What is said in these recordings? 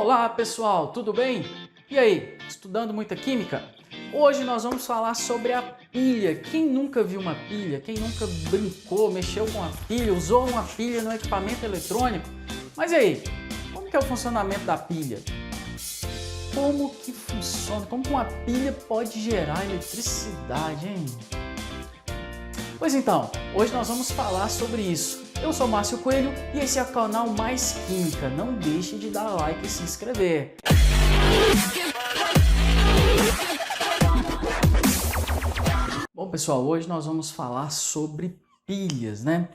Olá pessoal, tudo bem? E aí, estudando muita química? Hoje nós vamos falar sobre a pilha. Quem nunca viu uma pilha? Quem nunca brincou, mexeu com a pilha, usou uma pilha no equipamento eletrônico? Mas e aí, como que é o funcionamento da pilha? Como que funciona? Como que uma pilha pode gerar eletricidade, hein? Pois então, hoje nós vamos falar sobre isso. Eu sou Márcio Coelho e esse é o canal Mais Química. Não deixe de dar like e se inscrever. Bom pessoal, hoje nós vamos falar sobre pilhas, né?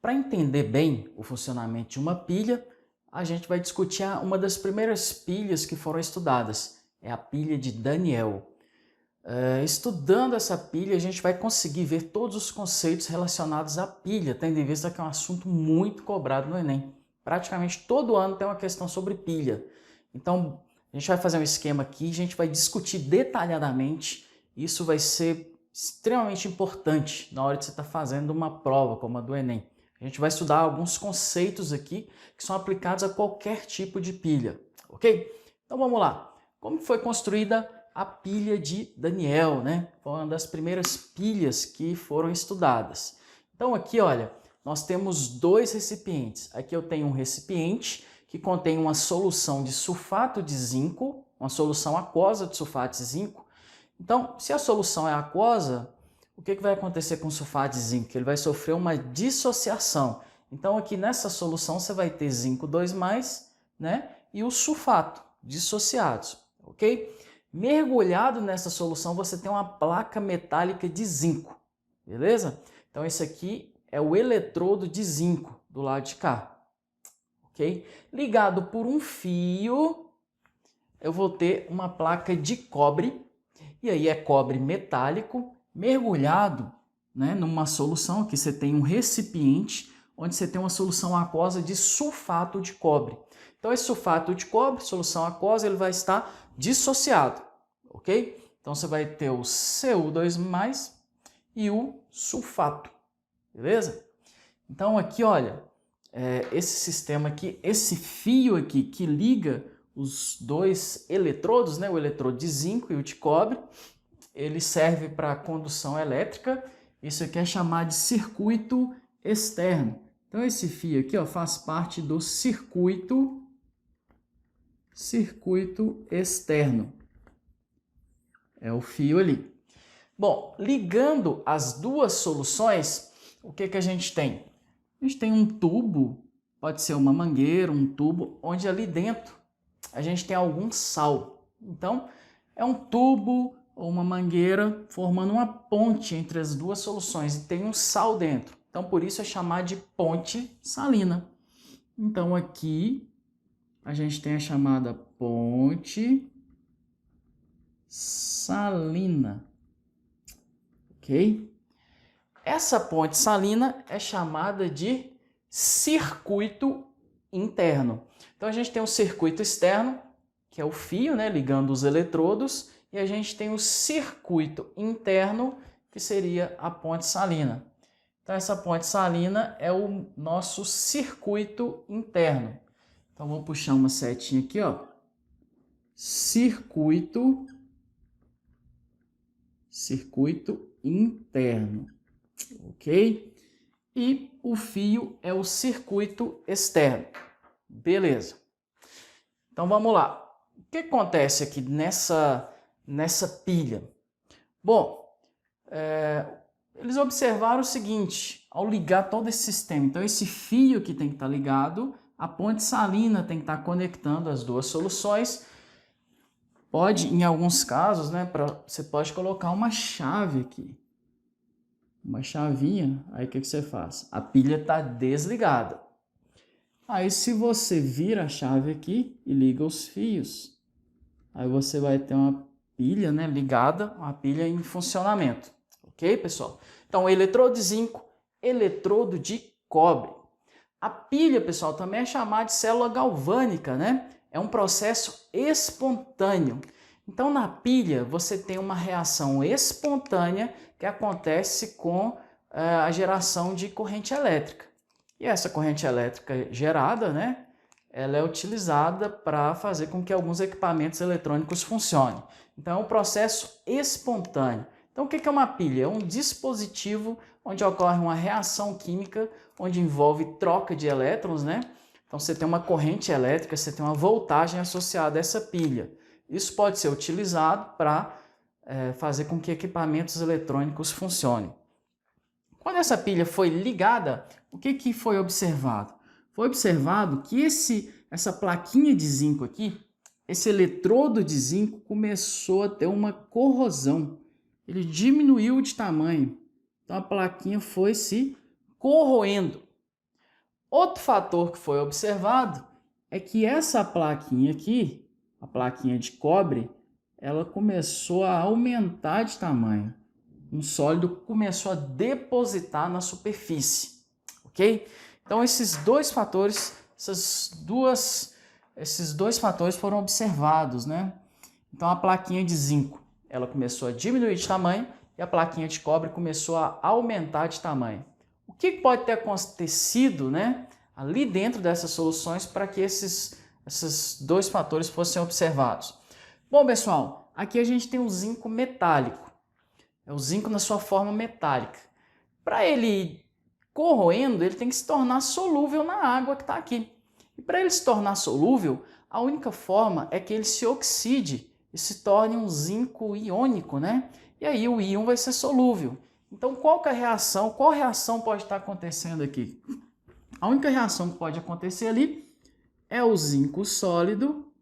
Para entender bem o funcionamento de uma pilha, a gente vai discutir uma das primeiras pilhas que foram estudadas. É a pilha de Daniell. Estudando essa pilha, a gente vai conseguir ver todos os conceitos relacionados à pilha, tendo em vista que é um assunto muito cobrado no Enem. Praticamente todo ano tem uma questão sobre pilha. Então, a gente vai fazer um esquema aqui, a gente vai discutir detalhadamente. Isso vai ser extremamente importante na hora de você estar fazendo uma prova como a do Enem. A gente vai estudar alguns conceitos aqui que são aplicados a qualquer tipo de pilha, ok? Então vamos lá. Como foi construída a pilha de Daniell, né? Foi uma das primeiras pilhas que foram estudadas. Então aqui, olha, nós temos dois recipientes. Aqui eu tenho um recipiente que contém uma solução de sulfato de zinco, uma solução aquosa de sulfato de zinco. Então, se a solução é aquosa, o que vai acontecer com o sulfato de zinco? Ele vai sofrer uma dissociação. Então aqui nessa solução você vai ter zinco 2+, né? E o sulfato dissociados, ok? Mergulhado nessa solução, você tem uma placa metálica de zinco, beleza? Então, esse aqui é o eletrodo de zinco do lado de cá, ok? Ligado por um fio, eu vou ter uma placa de cobre, e aí é cobre metálico, mergulhado, né, numa solução. Aqui você tem um recipiente, onde você tem uma solução aquosa de sulfato de cobre. Então, esse sulfato de cobre, solução aquosa, ele vai estar dissociado, ok? Então, você vai ter o Cu2+ e o sulfato, beleza? Então, aqui, olha, esse sistema aqui, esse fio aqui que liga os dois eletrodos, né, o eletrodo de zinco e o de cobre, ele serve para condução elétrica. Isso aqui é chamado de circuito externo. Então, esse fio aqui, ó, faz parte do circuito externo. É o fio ali. Bom, ligando as duas soluções, o que a gente tem? A gente tem um tubo, pode ser uma mangueira, um tubo, onde ali dentro a gente tem algum sal. Então, é um tubo ou uma mangueira formando uma ponte entre as duas soluções e tem um sal dentro. Então, por isso é chamado de ponte salina. Então, aqui a gente tem a chamada ponte salina, ok? Essa ponte salina é chamada de circuito interno. Então a gente tem o circuito externo, que é o fio, né, ligando os eletrodos, e a gente tem o circuito interno, que seria a ponte salina. Então essa ponte salina é o nosso circuito interno. Então, vou puxar uma setinha aqui, ó. Circuito interno, ok? E o fio é o circuito externo, beleza? Então, vamos lá. O que acontece aqui nessa pilha? Bom, eles observaram o seguinte, ao ligar todo esse sistema. Então, esse fio que tem que estar ligado, a ponte salina tem que estar conectando as duas soluções. Pode, em alguns casos, né, você pode colocar uma chave aqui. Uma chavinha, aí o que você faz? A pilha está desligada. Aí se você vira a chave aqui e liga os fios, aí você vai ter uma pilha, né, ligada, uma pilha em funcionamento. Ok, pessoal? Então, eletrodo de zinco, eletrodo de cobre. A pilha, pessoal, também é chamada de célula galvânica, né? É um processo espontâneo. Então, na pilha, você tem uma reação espontânea que acontece com a geração de corrente elétrica. E essa corrente elétrica gerada, né, ela é utilizada para fazer com que alguns equipamentos eletrônicos funcionem. Então, é um processo espontâneo. Então, o que é uma pilha? É um dispositivo onde ocorre uma reação química, onde envolve troca de elétrons, né? Então, você tem uma corrente elétrica, você tem uma voltagem associada a essa pilha. Isso pode ser utilizado para fazer com que equipamentos eletrônicos funcionem. Quando essa pilha foi ligada, o que foi observado? Foi observado que essa plaquinha de zinco aqui, esse eletrodo de zinco começou a ter uma corrosão. Ele diminuiu de tamanho. Então a plaquinha foi se corroendo. Outro fator que foi observado é que essa plaquinha aqui, a plaquinha de cobre, ela começou a aumentar de tamanho. Um sólido começou a depositar na superfície, ok? Então esses dois fatores foram observados, né? Então a plaquinha de zinco, ela começou a diminuir de tamanho e a plaquinha de cobre começou a aumentar de tamanho. O que pode ter acontecido, né, ali dentro dessas soluções para que esses dois fatores fossem observados? Bom, pessoal, aqui a gente tem o zinco metálico. É o zinco na sua forma metálica. Para ele ir corroendo, ele tem que se tornar solúvel na água que está aqui. E para ele se tornar solúvel, a única forma é que ele se oxide e se torne um zinco iônico, né? E aí o íon vai ser solúvel. Então qual reação pode estar acontecendo aqui? A única reação que pode acontecer ali é o zinco sólido,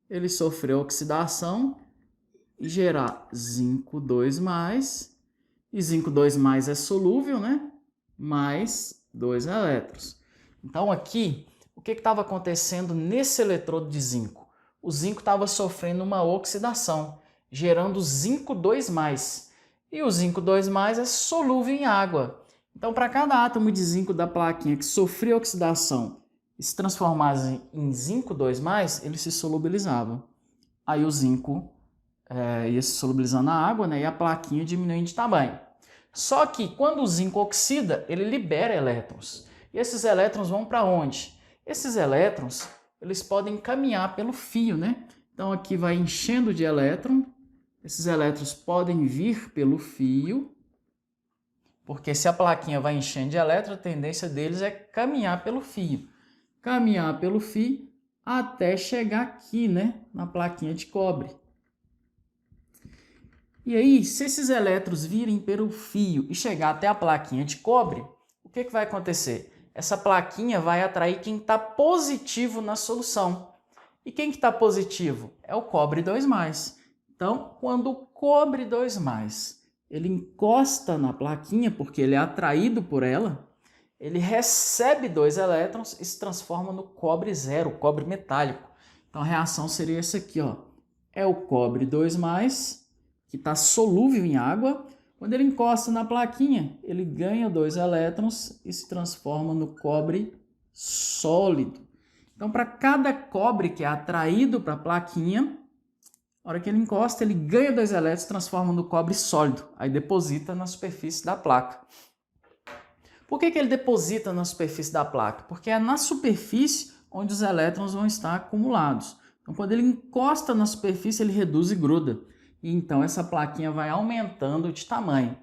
ele sofreu oxidação e gerar zinco 2+, e zinco 2+ é solúvel, né? Mais 2 elétrons. Então aqui, o que estava acontecendo nesse eletrodo de zinco? O zinco estava sofrendo uma oxidação, gerando zinco 2+. E o zinco 2+ é solúvel em água. Então, para cada átomo de zinco da plaquinha que sofria oxidação e se transformasse em zinco 2+, ele se solubilizava. Aí o zinco ia se solubilizando na água, né, e a plaquinha diminuindo de tamanho. Só que quando o zinco oxida, ele libera elétrons. E esses elétrons vão para onde? Esses elétrons, eles podem caminhar pelo fio, né? Então aqui vai enchendo de elétron. Esses elétrons podem vir pelo fio, porque se a plaquinha vai enchendo de elétron, a tendência deles é caminhar pelo fio. Caminhar pelo fio até chegar aqui, né, na plaquinha de cobre. E aí, se esses elétrons virem pelo fio e chegar até a plaquinha de cobre, o que vai acontecer? Essa plaquinha vai atrair quem está positivo na solução. E quem que está positivo? É o cobre 2+. Então, quando o cobre 2+, ele encosta na plaquinha, porque ele é atraído por ela, ele recebe 2 elétrons e se transforma no cobre 0, cobre metálico. Então, a reação seria essa aqui, ó. É o cobre 2+, que está solúvel em água. Quando ele encosta na plaquinha, ele ganha 2 elétrons e se transforma no cobre sólido. Então, para cada cobre que é atraído para a plaquinha, na hora que ele encosta, ele ganha 2 elétrons e se transforma no cobre sólido. Aí deposita na superfície da placa. Por que ele deposita na superfície da placa? Porque é na superfície onde os elétrons vão estar acumulados. Então, quando ele encosta na superfície, ele reduz e gruda. E então essa plaquinha vai aumentando de tamanho.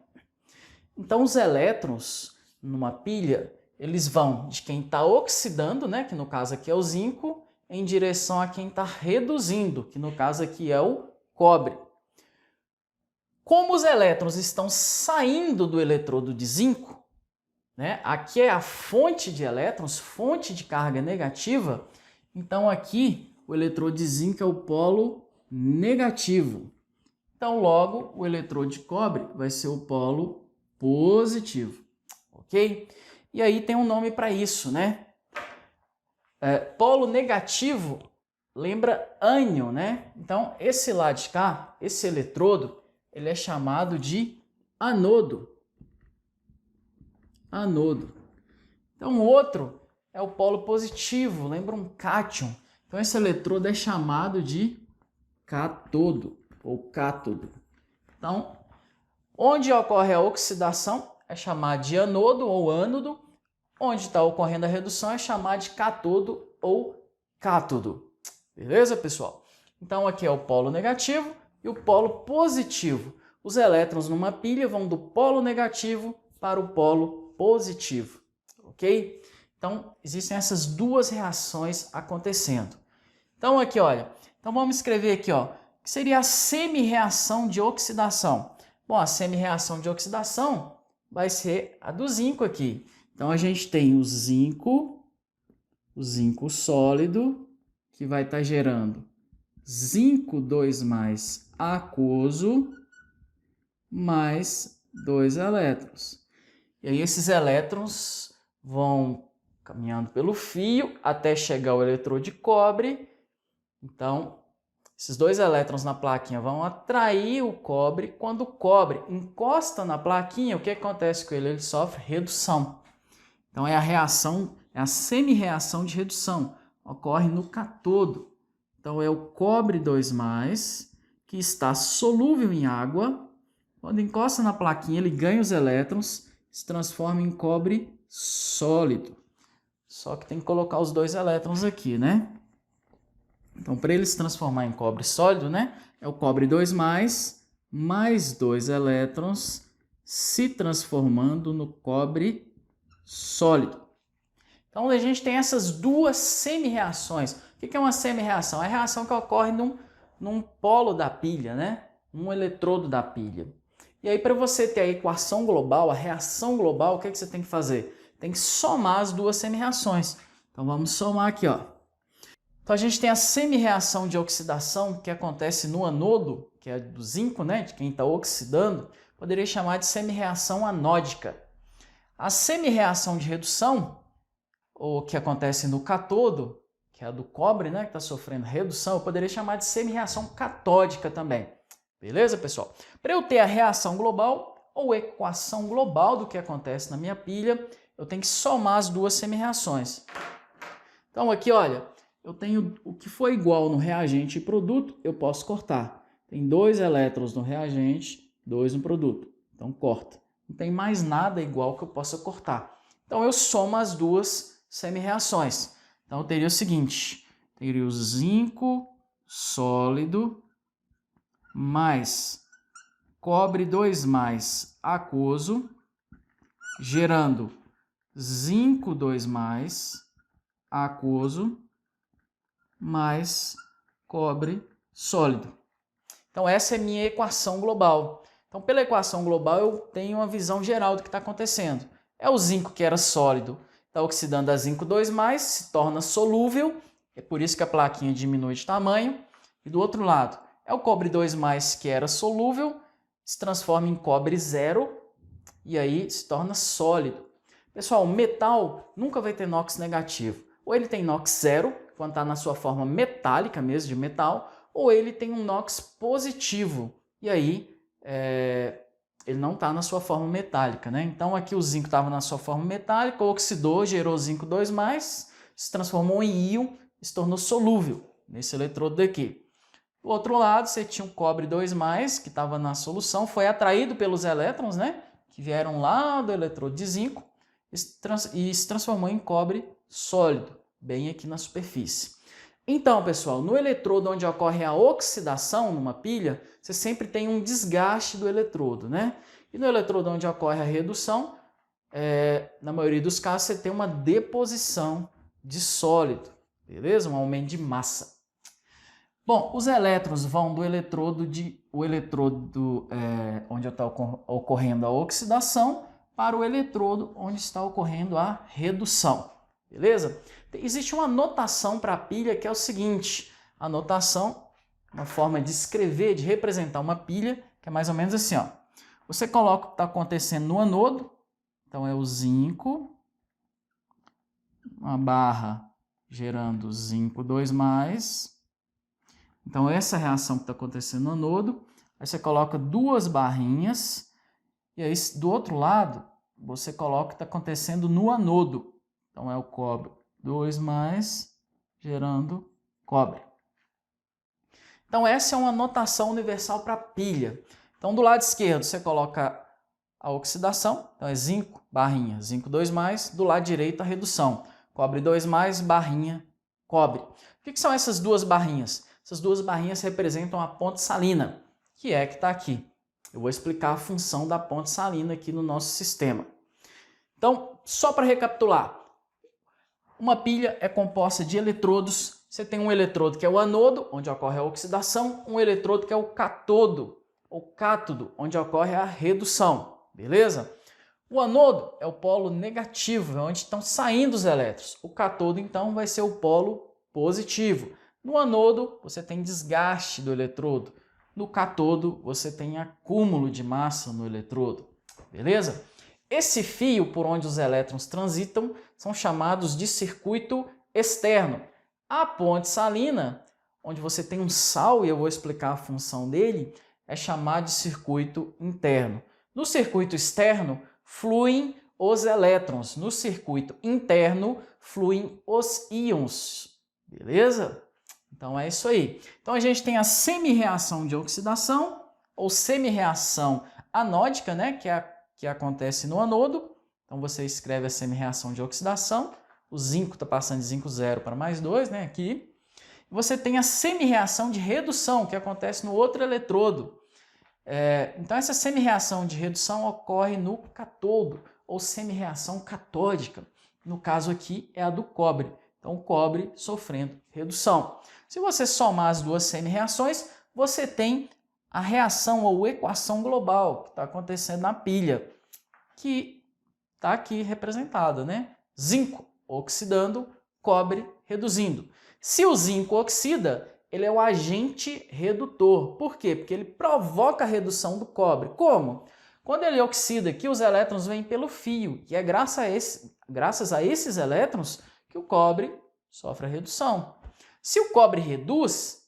Então os elétrons numa pilha, eles vão de quem está oxidando, né, que no caso aqui é o zinco, em direção a quem está reduzindo, que no caso aqui é o cobre. Como os elétrons estão saindo do eletrodo de zinco, né, aqui é a fonte de elétrons, fonte de carga negativa, então aqui o eletrodo de zinco é o polo negativo. Então, logo, o eletrodo de cobre vai ser o polo positivo, ok? E aí tem um nome para isso, né? Polo negativo lembra ânion, né? Então, esse lado de cá, esse eletrodo, ele é chamado de anodo. Anodo. Então, o outro é o polo positivo, lembra um cátion. Então, esse eletrodo é chamado de catodo ou cátodo. Então, onde ocorre a oxidação é chamado de anodo ou ânodo, onde está ocorrendo a redução é chamado de catodo ou cátodo. Beleza, pessoal? Então aqui é o polo negativo e o polo positivo. Os elétrons numa pilha vão do polo negativo para o polo positivo, ok? Então existem essas duas reações acontecendo. Então aqui, olha, então vamos escrever aqui, ó, que seria a semi-reação de oxidação. Bom, a semi-reação de oxidação vai ser a do zinco aqui. Então a gente tem o zinco sólido, que vai estar gerando zinco 2 aquoso mais 2 elétrons. E aí esses elétrons vão caminhando pelo fio até chegar ao eletrodo de cobre. Então, esses 2 elétrons na plaquinha vão atrair o cobre. Quando o cobre encosta na plaquinha, o que acontece com ele? Ele sofre redução. Então é a reação, é a semi-reação de redução. Ocorre no cátodo. Então é o cobre 2+, que está solúvel em água. Quando encosta na plaquinha, ele ganha os elétrons, se transforma em cobre sólido. Só que tem que colocar os 2 elétrons aqui, né? Então, para ele se transformar em cobre sólido, né? É o cobre 2+, mais 2 elétrons, se transformando no cobre sólido. Então, a gente tem essas duas semi-reações. O que é uma semi-reação? É a reação que ocorre num polo da pilha, né? Um eletrodo da pilha. E aí, para você ter a equação global, a reação global, o que você tem que fazer? Tem que somar as duas semi-reações. Então, vamos somar aqui, ó. Então, a gente tem a semi-reação de oxidação que acontece no anodo, que é do zinco, né? De quem está oxidando, poderia chamar de semi-reação anódica. A semi-reação de redução, o que acontece no cátodo, que é a do cobre, né, que está sofrendo redução, eu poderia chamar de semi-reação catódica também. Beleza, pessoal? Para eu ter a reação global ou equação global do que acontece na minha pilha, eu tenho que somar as duas semi-reações. Então aqui, olha, eu tenho o que for igual no reagente e produto, eu posso cortar. Tem 2 elétrons no reagente, 2 no produto. Então corta. Não tem mais nada igual que eu possa cortar. Então eu somo as duas semi-reações. Então eu teria o seguinte, teria o zinco sólido mais cobre 2+ aquoso, gerando zinco 2+ aquoso mais cobre sólido. Então essa é a minha equação global. Então pela equação global eu tenho uma visão geral do que está acontecendo. É o zinco que era sólido, está oxidando a zinco 2+, se torna solúvel, é por isso que a plaquinha diminui de tamanho. E do outro lado, é o cobre 2+, que era solúvel, se transforma em cobre 0 e aí se torna sólido. Pessoal, o metal nunca vai ter NOx negativo. Ou ele tem NOx 0, quando está na sua forma metálica mesmo, de metal, ou ele tem um NOx positivo, e aí ele não está na sua forma metálica, né? Então aqui o zinco estava na sua forma metálica, oxidou, gerou zinco 2+, se transformou em íon, se tornou solúvel nesse eletrodo daqui. Do outro lado, você tinha um cobre 2+, que estava na solução, foi atraído pelos elétrons, né? Que vieram lá do eletrodo de zinco e se transformou em cobre sólido, bem aqui na superfície. Então, pessoal, no eletrodo onde ocorre a oxidação numa pilha, você sempre tem um desgaste do eletrodo, né? E no eletrodo onde ocorre a redução, na maioria dos casos, você tem uma deposição de sólido, beleza? Um aumento de massa. Bom, os elétrons vão do eletrodo onde está ocorrendo a oxidação para o eletrodo onde está ocorrendo a redução, beleza? Existe uma notação para a pilha que é o seguinte, a notação, uma forma de escrever, de representar uma pilha, que é mais ou menos assim, ó. Você coloca o que está acontecendo no anodo, então é o zinco, uma barra gerando zinco 2+, então essa reação que está acontecendo no anodo, aí você coloca 2 barrinhas, e aí do outro lado você coloca o que está acontecendo no anodo, então é o cobre 2+ gerando cobre. Então essa é uma notação universal para pilha. Então do lado esquerdo você coloca a oxidação, então é zinco, barrinha, zinco 2+, do lado direito a redução, cobre 2+, barrinha, cobre. O que são essas duas barrinhas? Essas duas barrinhas representam a ponte salina, que está aqui. Eu vou explicar a função da ponte salina aqui no nosso sistema. Então, só para recapitular, uma pilha é composta de eletrodos. Você tem um eletrodo que é o anodo, onde ocorre a oxidação, um eletrodo que é o catodo, ou cátodo, onde ocorre a redução, beleza? O anodo é o polo negativo, é onde estão saindo os elétrons. O catodo, então, vai ser o polo positivo. No anodo, você tem desgaste do eletrodo. No catodo, você tem acúmulo de massa no eletrodo, beleza? Esse fio por onde os elétrons transitam são chamados de circuito externo. A ponte salina, onde você tem um sal, e eu vou explicar a função dele, é chamado de circuito interno. No circuito externo, fluem os elétrons. No circuito interno, fluem os íons. Beleza? Então é isso aí. Então a gente tem a semi-reação de oxidação, ou semi-reação anódica, né, que acontece no anodo. Então você escreve a semi-reação de oxidação. O zinco está passando de zinco 0 para mais 2, né, aqui. Você tem a semi-reação de redução, que acontece no outro eletrodo. Então essa semi-reação de redução ocorre no catodo, ou semi-reação catódica. No caso aqui é a do cobre. Então o cobre sofrendo redução. Se você somar as duas semi-reações, você tem a reação ou equação global que está acontecendo na pilha, que está aqui representada, né? Zinco oxidando, cobre reduzindo. Se o zinco oxida, ele é o agente redutor. Por quê? Porque ele provoca a redução do cobre. Como? Quando ele oxida aqui, os elétrons vêm pelo fio, e é graças a esses elétrons que o cobre sofre a redução. Se o cobre reduz,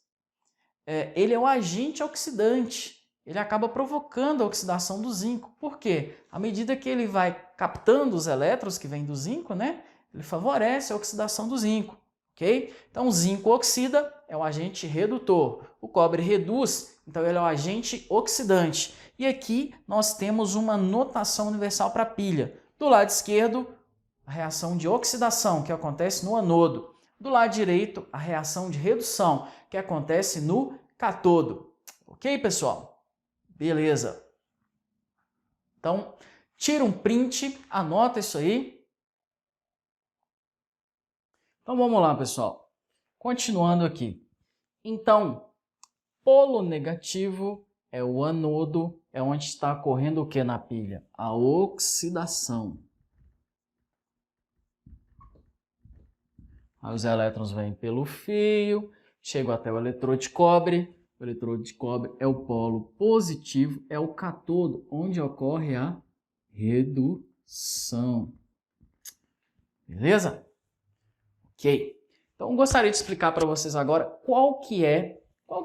ele é o agente oxidante. Ele acaba provocando a oxidação do zinco. Por quê? À medida que ele vai captando os elétrons que vêm do zinco, né, ele favorece a oxidação do zinco. Okay? Então, o zinco oxida, é o agente redutor. O cobre reduz, então ele é o agente oxidante. E aqui nós temos uma notação universal para a pilha. Do lado esquerdo, a reação de oxidação, que acontece no anodo. Do lado direito, a reação de redução, que acontece no catodo. Ok, pessoal? Beleza. Então, tira um print, anota isso aí. Então, vamos lá, pessoal. Continuando aqui. Então, polo negativo é o anodo, é onde está ocorrendo o que na pilha? A oxidação. Aí os elétrons vêm pelo fio, chegam até o eletrodo de cobre. O eletrodo de cobre é o polo positivo, é o catodo, onde ocorre a redução. Beleza? Ok. Então, eu gostaria de explicar para vocês agora qual que é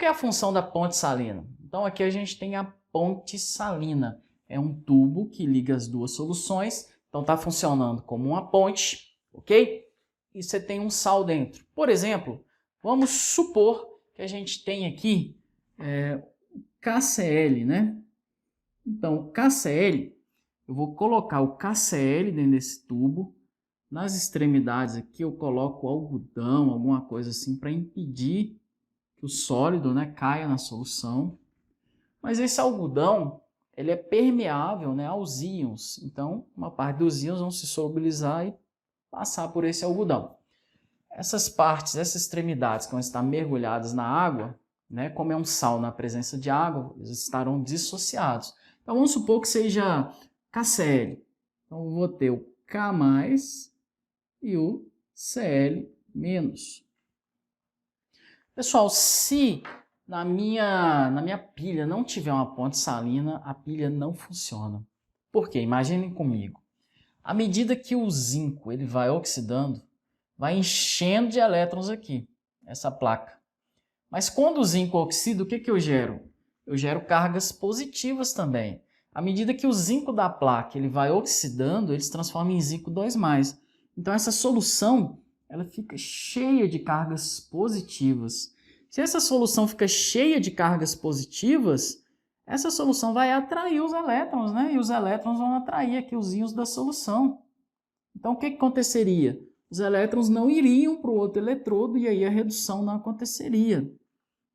a função da ponte salina. Então, aqui a gente tem a ponte salina. É um tubo que liga as duas soluções. Então, está funcionando como uma ponte, ok? E você tem um sal dentro. Por exemplo, vamos supor que a gente tem aqui KCl, né? Então, o KCl, eu vou colocar o KCl dentro desse tubo. Nas extremidades aqui eu coloco algodão, alguma coisa assim, para impedir que o sólido, né, caia na solução. Mas esse algodão, ele é permeável, né, aos íons. Então, uma parte dos íons vão se solubilizar e passar por esse algodão. Essas partes, essas extremidades que vão estar mergulhadas na água, né, como é um sal na presença de água, eles estarão dissociados. Então, vamos supor que seja KCl. Então, eu vou ter o K+, e o Cl-. Pessoal, se na minha pilha não tiver uma ponte salina, a pilha não funciona. Por quê? Imaginem comigo. À medida que o zinco ele vai oxidando, vai enchendo de elétrons aqui, essa placa. Mas quando o zinco oxida, o que eu gero? Eu gero cargas positivas também. À medida que o zinco da placa ele vai oxidando, ele se transforma em zinco 2+. Então, essa solução ela fica cheia de cargas positivas. Se essa solução fica cheia de cargas positivas, essa solução vai atrair os elétrons, né? E os elétrons vão atrair aqui os íons da solução. Então, o que aconteceria? os elétrons não iriam para o outro eletrodo e aí a redução não aconteceria.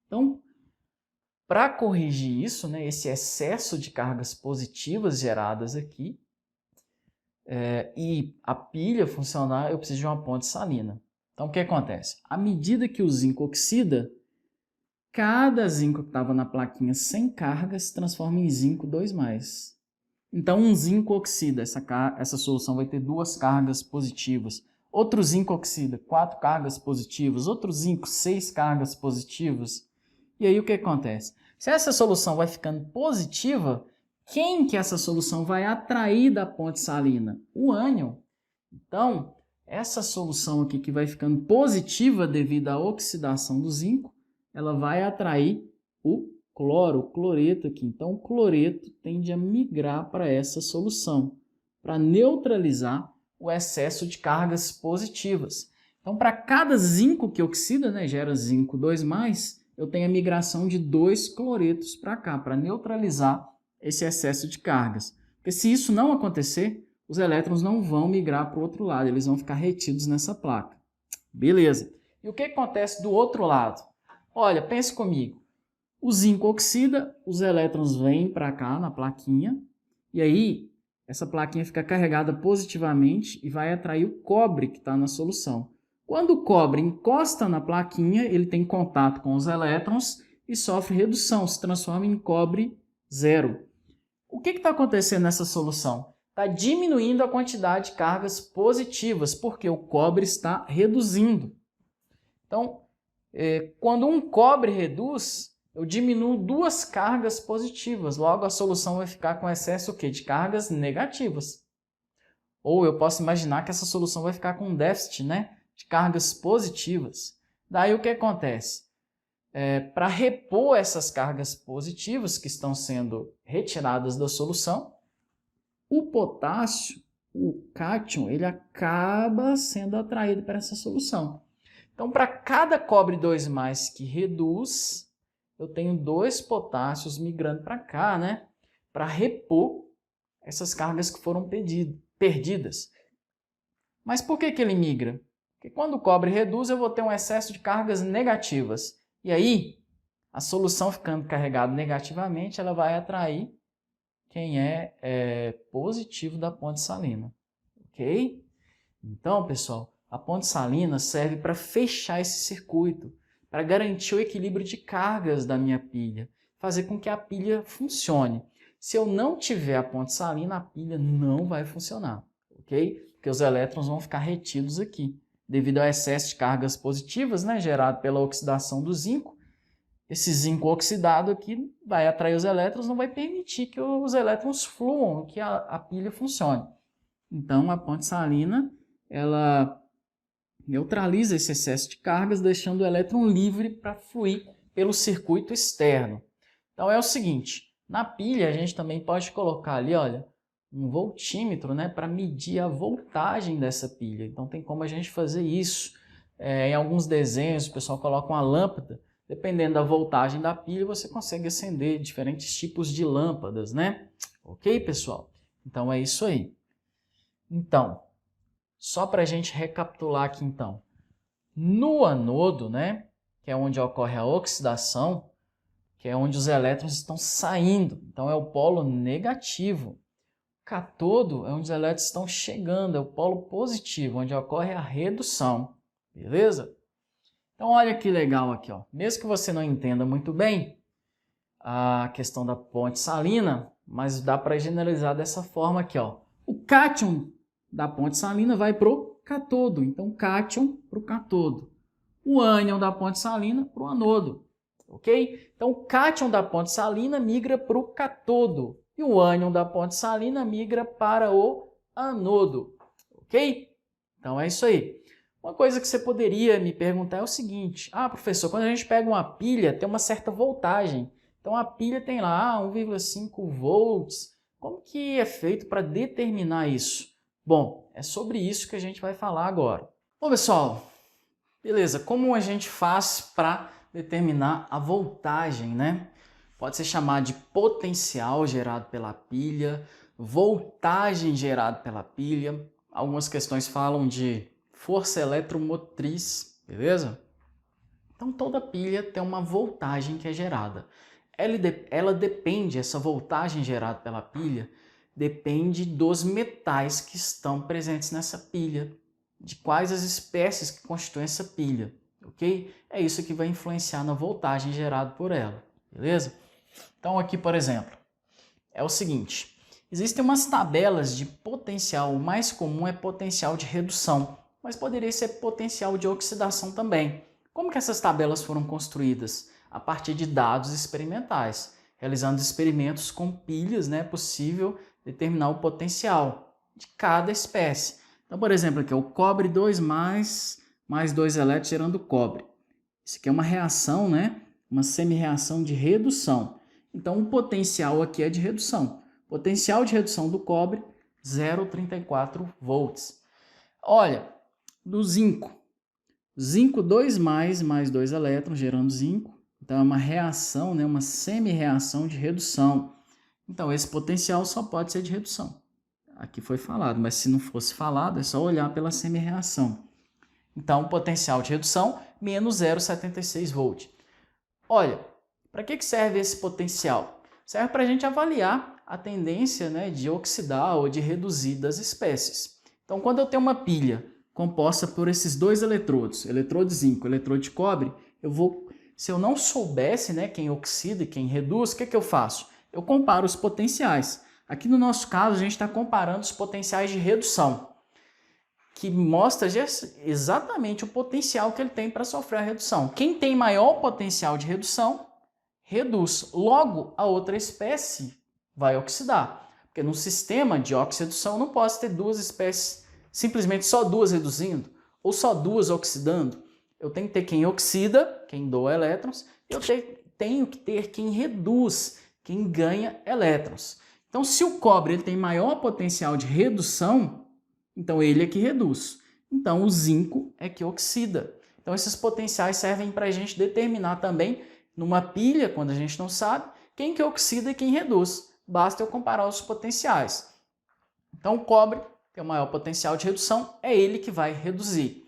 Então, para corrigir isso, né, esse excesso de cargas positivas geradas aqui, e a pilha funcionar, eu preciso de uma ponte salina. Então, o que acontece? À medida que o zinco oxida, cada zinco que estava na plaquinha sem carga se transforma em zinco 2+. Então, um zinco oxida, essa solução vai ter 2 cargas positivas. Outro zinco oxida, 4 cargas positivas. Outro zinco, 6 cargas positivas. E aí o que acontece? Se essa solução vai ficando positiva, quem que essa solução vai atrair da ponte salina? O ânion. Então, essa solução aqui que vai ficando positiva devido à oxidação do zinco, ela vai atrair o cloro, o cloreto aqui. Então, o cloreto tende a migrar para essa solução, para neutralizar o excesso de cargas positivas. Então, para cada zinco que oxida, né, gera zinco 2+, eu tenho a migração de 2 cloretos para cá, para neutralizar esse excesso de cargas. Porque se isso não acontecer, os elétrons não vão migrar para o outro lado, eles vão ficar retidos nessa placa. Beleza. E o que acontece do outro lado? Olha, pense comigo. O zinco oxida, os elétrons vêm para cá na plaquinha, e aí essa plaquinha fica carregada positivamente e vai atrair o cobre que está na solução. Quando o cobre encosta na plaquinha, ele tem contato com os elétrons e sofre redução, se transforma em cobre 0. O que está acontecendo nessa solução? Está diminuindo a quantidade de cargas positivas, porque o cobre está reduzindo. Então, quando um cobre reduz, eu diminuo 2 cargas positivas. Logo, a solução vai ficar com excesso o quê? De cargas negativas. Ou eu posso imaginar que essa solução vai ficar com um déficit, né, de cargas positivas. Daí o que acontece? Para repor essas cargas positivas que estão sendo retiradas da solução, o potássio, o cátion, ele acaba sendo atraído para essa solução. Então, para cada cobre 2+ que reduz, eu tenho 2 potássios migrando para cá, né? Para repor essas cargas que foram perdidas. Mas por que ele migra? Porque quando o cobre reduz, eu vou ter um excesso de cargas negativas. E aí, a solução ficando carregada negativamente, ela vai atrair quem é positivo da ponte salina. Ok? Então, pessoal, a ponte salina serve para fechar esse circuito, para garantir o equilíbrio de cargas da minha pilha, fazer com que a pilha funcione. Se eu não tiver a ponte salina, a pilha não vai funcionar, ok? Porque os elétrons vão ficar retidos aqui, devido ao excesso de cargas positivas, né, gerado pela oxidação do zinco. Esse zinco oxidado aqui vai atrair os elétrons, não vai permitir que os elétrons fluam, que a pilha funcione. Então, a ponte salina, ela neutraliza esse excesso de cargas, deixando o elétron livre para fluir pelo circuito externo. Então, é o seguinte, na pilha a gente também pode colocar ali, olha, um voltímetro, né, para medir a voltagem dessa pilha. Então, tem como a gente fazer isso. Em alguns desenhos, o pessoal coloca uma lâmpada. Dependendo da voltagem da pilha, você consegue acender diferentes tipos de lâmpadas, né? Ok, pessoal? Então, é isso aí. Então, só para a gente recapitular aqui, então. No anodo, né, que é onde ocorre a oxidação, que é onde os elétrons estão saindo. Então, é o polo negativo. Catodo é onde os elétrons estão chegando, é o polo positivo, onde ocorre a redução. Beleza? Então, olha que legal aqui, ó. Mesmo que você não entenda muito bem a questão da ponte salina, mas dá para generalizar dessa forma aqui, ó. O cátion da ponte salina vai para o catodo, então cátion para o catodo. O ânion da ponte salina para o anodo, ok? Então, o cátion da ponte salina migra para o catodo e o ânion da ponte salina migra para o anodo, ok? Então, é isso aí. Uma coisa que você poderia me perguntar é o seguinte: professor, quando a gente pega uma pilha, tem uma certa voltagem. Então, a pilha tem lá 1,5 volts. Como que é feito para determinar isso? Bom, é sobre isso que a gente vai falar agora. Bom, pessoal, beleza. Como a gente faz para determinar a voltagem, né? Pode ser chamado de potencial gerado pela pilha, voltagem gerada pela pilha. Algumas questões falam de força eletromotriz, beleza? Então toda pilha tem uma voltagem que é gerada. Ela depende, essa voltagem gerada pela pilha, depende dos metais que estão presentes nessa pilha, de quais as espécies que constituem essa pilha, ok? É isso que vai influenciar na voltagem gerada por ela, beleza? Então aqui, por exemplo, é o seguinte, existem umas tabelas de potencial, o mais comum é potencial de redução, mas poderia ser potencial de oxidação também. Como que essas tabelas foram construídas? A partir de dados experimentais, realizando experimentos com pilhas, né, é possível determinar o potencial de cada espécie. Então, por exemplo, aqui o cobre 2+, mais 2 elétrons gerando cobre. Isso aqui é uma reação, né, uma semi-reação de redução. Então, o potencial aqui é de redução. Potencial de redução do cobre, 0,34 volts. Olha, do zinco. Zinco 2+, mais 2 elétrons, gerando zinco. Então, é uma reação, né, uma semi-reação de redução. Então, esse potencial só pode ser de redução. Aqui foi falado, mas se não fosse falado, é só olhar pela semi-reação. Então, potencial de redução, menos 0,76 volt. Olha, para que serve esse potencial? Serve para a gente avaliar a tendência, né, de oxidar ou de reduzir das espécies. Então, quando eu tenho uma pilha composta por esses dois eletrodos, eletrodo de zinco, eletrodo de cobre, se eu não soubesse, né, quem oxida e quem reduz, o que eu faço? Eu comparo os potenciais. Aqui no nosso caso, a gente está comparando os potenciais de redução, que mostra exatamente o potencial que ele tem para sofrer a redução. Quem tem maior potencial de redução, reduz. Logo, a outra espécie vai oxidar. Porque no sistema de oxidação não posso ter duas espécies, simplesmente só duas reduzindo, ou só duas oxidando. Eu tenho que ter quem oxida, quem doa elétrons, e eu tenho que ter quem reduz, quem ganha elétrons. Então, se o cobre ele tem maior potencial de redução, então ele é que reduz. Então, o zinco é que oxida. Então, esses potenciais servem para a gente determinar também, numa pilha, quando a gente não sabe, quem que oxida e quem reduz. Basta eu comparar os potenciais. Então, o cobre tem o maior potencial de redução, é ele que vai reduzir.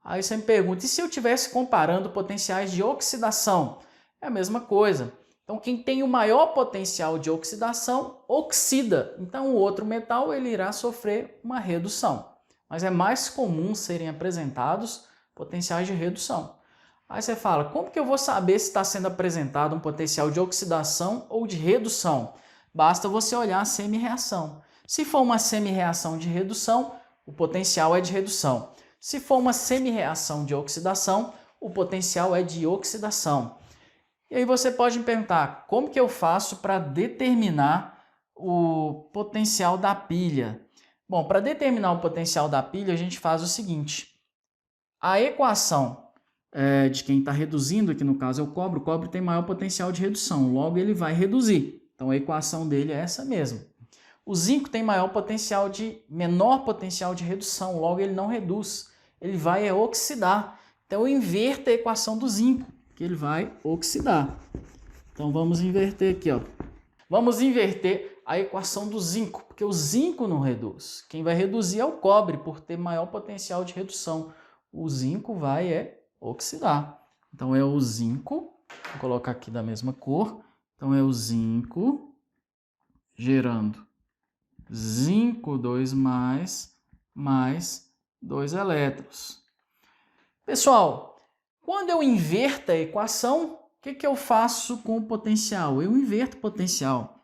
Aí você me pergunta, e se eu estivesse comparando potenciais de oxidação? É a mesma coisa. Então, quem tem o maior potencial de oxidação, oxida. Então, o outro metal ele irá sofrer uma redução. Mas é mais comum serem apresentados potenciais de redução. Aí você fala, como que eu vou saber se está sendo apresentado um potencial de oxidação ou de redução? Basta você olhar a semi-reação. Se for uma semi-reação de redução, o potencial é de redução. Se for uma semi-reação de oxidação, o potencial é de oxidação. E aí você pode me perguntar, como que eu faço para determinar o potencial da pilha? Bom, para determinar o potencial da pilha, a gente faz o seguinte. A equação de quem está reduzindo, aqui no caso é o cobre tem maior potencial de redução, logo ele vai reduzir. Então a equação dele é essa mesma. O zinco tem menor potencial de redução, logo ele não reduz, ele vai oxidar. Então eu inverto a equação do zinco, que ele vai oxidar. Então vamos inverter aqui, ó. Vamos inverter a equação do zinco, porque o zinco não reduz. Quem vai reduzir é o cobre, por ter maior potencial de redução. O zinco vai oxidar. Então é o zinco, vou colocar aqui da mesma cor. Então é o zinco gerando zinco 2+, mais 2 elétrons. Pessoal, quando eu inverto a equação, o que eu faço com o potencial? Eu inverto o potencial.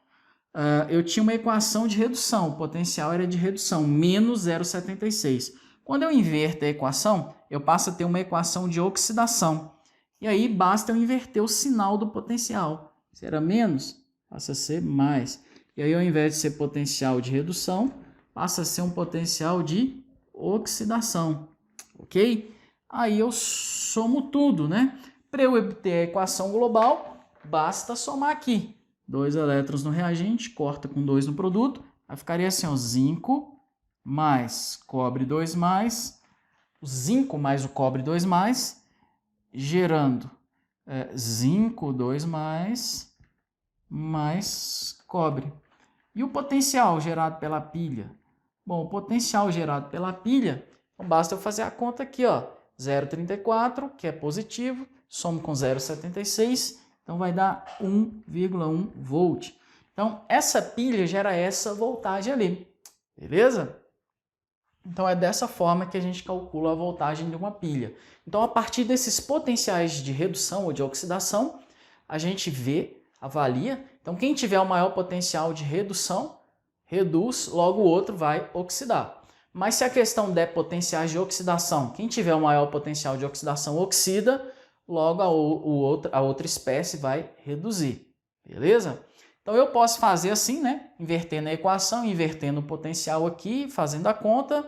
Eu tinha uma equação de redução, o potencial era de redução, menos 0,76. Quando eu inverto a equação, eu passo a ter uma equação de oxidação. E aí basta eu inverter o sinal do potencial. Se era menos, passa a ser mais. E aí, ao invés de ser potencial de redução, passa a ser um potencial de oxidação. Ok? Aí eu somo tudo, né? Para eu obter a equação global, basta somar aqui. 2 elétrons no reagente, corta com 2 no produto. Aí ficaria assim, ó, zinco mais cobre 2+, o zinco mais o cobre 2+, gerando zinco 2+, mais cobre. E o potencial gerado pela pilha? Bom, o potencial gerado pela pilha Então basta eu fazer a conta aqui, ó, 0,34, que é positivo, somo com 0,76, então vai dar 1,1 volt. Então essa pilha gera essa voltagem ali, beleza? Então é dessa forma que a gente calcula a voltagem de uma pilha. Então a partir desses potenciais de redução ou de oxidação, a gente vê, avalia. Então quem tiver o maior potencial de redução, reduz, logo o outro vai oxidar. Mas se a questão der potenciais de oxidação, quem tiver o maior potencial de oxidação oxida, logo a outra espécie vai reduzir, beleza? Então eu posso fazer assim, né? Invertendo a equação, invertendo o potencial aqui, fazendo a conta.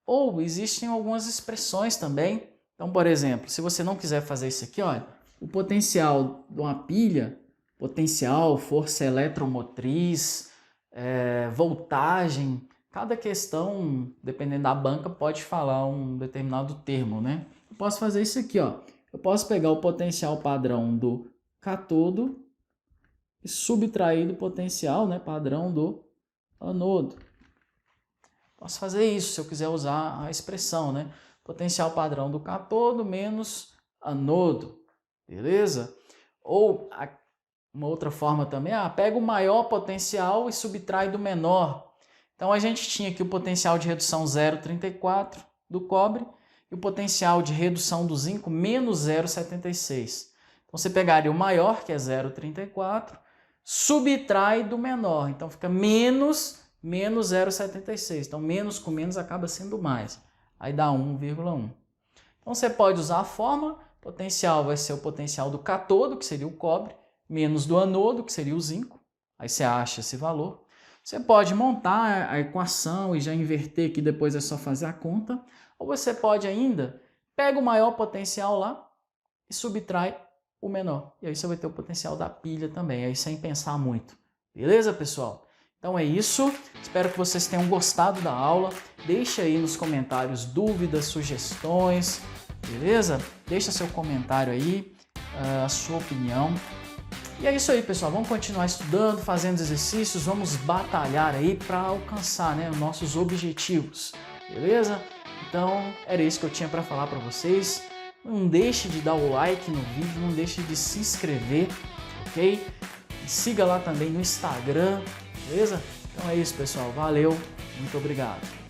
Ou existem algumas expressões também. Então, por exemplo, se você não quiser fazer isso aqui, olha, o potencial de uma pilha, potencial, força eletromotriz, voltagem, cada questão, dependendo da banca, pode falar um determinado termo, né? Eu posso fazer isso aqui, ó. Eu posso pegar o potencial padrão do cátodo e subtrair do potencial, né, padrão do anodo. Posso fazer isso se eu quiser usar a expressão, né? Potencial padrão do cátodo menos anodo, beleza? Ou uma outra forma também, pega o maior potencial e subtrai do menor. Então a gente tinha aqui o potencial de redução 0,34 do cobre e o potencial de redução do zinco menos 0,76. Então você pegaria o maior, que é 0,34, subtrai do menor, então fica menos 0,76. Então menos com menos acaba sendo mais. Aí dá 1,1. Então você pode usar a fórmula, potencial vai ser o potencial do cátodo, que seria o cobre, menos do anodo, que seria o zinco. Aí você acha esse valor. Você pode montar a equação e já inverter, que depois é só fazer a conta. Ou você pode ainda, pega o maior potencial lá e subtrai o menor. E aí você vai ter o potencial da pilha também, aí sem pensar muito. Beleza, pessoal? Então é isso. Espero que vocês tenham gostado da aula. Deixa aí nos comentários dúvidas, sugestões, beleza? Deixa seu comentário aí, a sua opinião. E é isso aí, pessoal. Vamos continuar estudando, fazendo exercícios, vamos batalhar aí para alcançar, né, os nossos objetivos, beleza? Então, era isso que eu tinha para falar para vocês. Não deixe de dar o like no vídeo, não deixe de se inscrever, ok? E siga lá também no Instagram, beleza? Então é isso, pessoal. Valeu, muito obrigado.